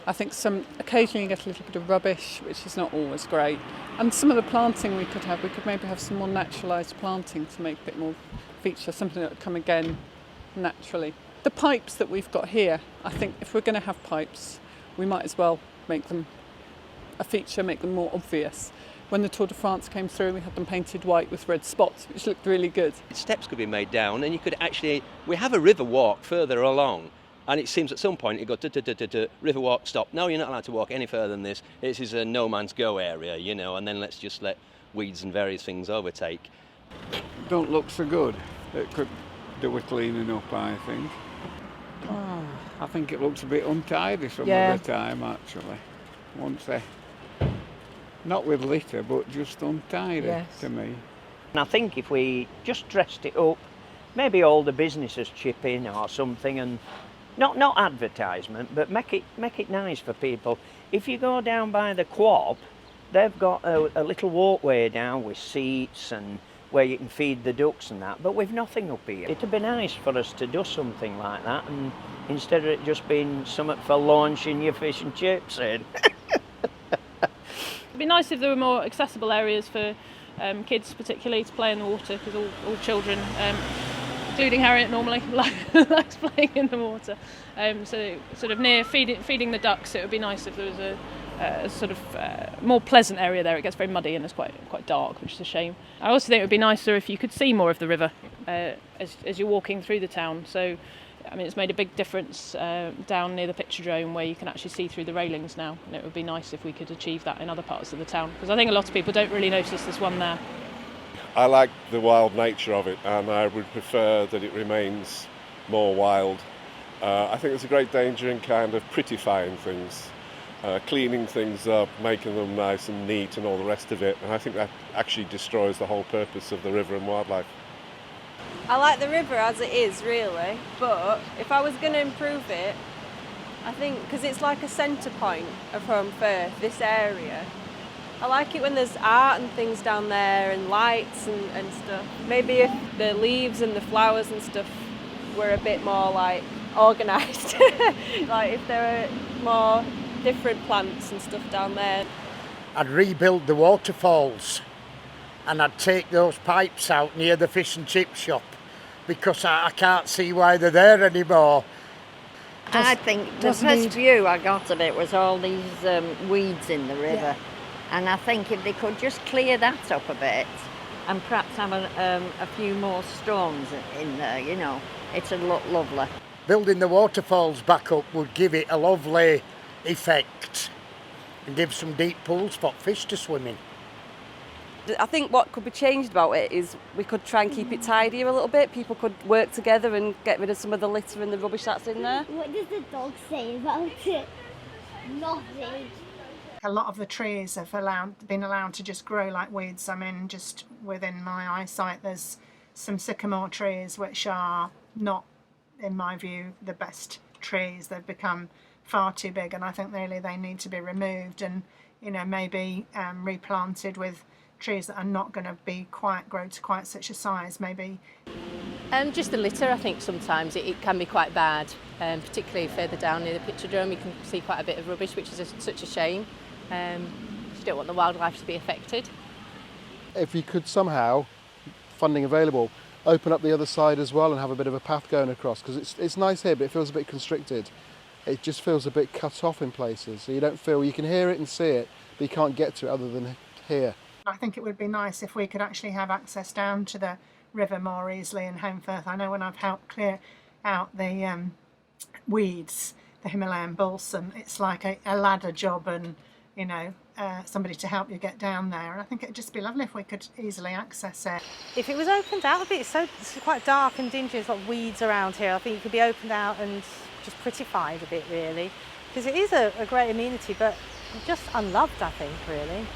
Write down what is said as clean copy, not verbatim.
I think occasionally you get a little bit of rubbish, which is not always great. And some of the planting we could maybe have some more naturalised planting to make a bit more feature, something that would come again naturally. The pipes that we've got here, I think if we're going to have pipes, we might as well make them a feature, make them more obvious. When the Tour de France came through, we had them painted white with red spots, which looked really good. Steps could be made down, and you could actually, we have a river walk further along, and it seems at some point you go, river walk, stop. No, you're not allowed to walk any further than this. This is a no man's go area, and then let's just let weeds and various things overtake. Don't look so good. It could do with cleaning up, I think. I think it looks a bit untidy some of the time, actually. Not with litter, but just untidy to me. And I think if we just dressed it up, maybe all the businesses chip in or something, and not advertisement, but make it nice for people. If you go down by the Quab, they've got a little walkway down with seats and where you can feed the ducks and that, but we've nothing up here. It'd be nice for us to do something like that, and instead of it just being something for launching your fish and chips in. It'd be nice if there were more accessible areas for kids particularly to play in the water, because all children, including Harriet normally, likes playing in the water. So sort of near feeding the ducks, it would be nice if there was a sort of more pleasant area there. It gets very muddy and it's quite dark, which is a shame. I also think it would be nicer if you could see more of the river as you're walking through the town. So, I mean, it's made a big difference down near the Picturedrome where you can actually see through the railings now, and it would be nice if we could achieve that in other parts of the town, because I think a lot of people don't really notice this one there. I like the wild nature of it, and I would prefer that it remains more wild. I think there's a great danger in kind of prettifying things, cleaning things up, making them nice and neat and all the rest of it, and I think that actually destroys the whole purpose of the river and wildlife. I like the river as it is, really, but if I was going to improve it, I think, because it's like a centre point of Holmfirth, this area, I like it when there's art and things down there and lights and stuff. Maybe if the leaves and the flowers and stuff were a bit more like organised, like if there were more different plants and stuff down there. I'd rebuild the waterfalls and I'd take those pipes out near the fish and chip shop, because I can't see why they're there anymore. I think the first view I got of it was all these weeds in the river, and I think if they could just clear that up a bit and perhaps have a few more stones in there, it'd look lovely. Building the waterfalls back up would give it a lovely effect and give some deep pools for fish to swim in. I think what could be changed about it is we could try and keep it tidier a little bit. People could work together and get rid of some of the litter and the rubbish that's in there. What does the dog say about it? Nothing. A lot of the trees have been allowed to just grow like weeds. I mean, just within my eyesight, there's some sycamore trees which are not, in my view, the best trees. They've become far too big, and I think really they need to be removed and, maybe replanted with trees that are not going to grow to quite such a size, maybe. Just the litter, I think sometimes it can be quite bad, particularly further down near the Picturedrome. You can see quite a bit of rubbish, which is such a shame. You don't want the wildlife to be affected. If you could somehow, funding available, open up the other side as well and have a bit of a path going across, because it's nice here, but it feels a bit constricted. It just feels a bit cut off in places, so you don't feel, you can hear it and see it, but you can't get to it other than here. I think it would be nice if we could actually have access down to the river more easily in Holmfirth. I know when I've helped clear out the weeds, the Himalayan balsam, it's like a ladder job and, somebody to help you get down there. And I think it'd just be lovely if we could easily access it. If it was opened out a bit, it's quite dark and dingy, there's a lot of weeds around here. I think it could be opened out and just prettified a bit, really. Because it is a great amenity, but just unloved, I think, really.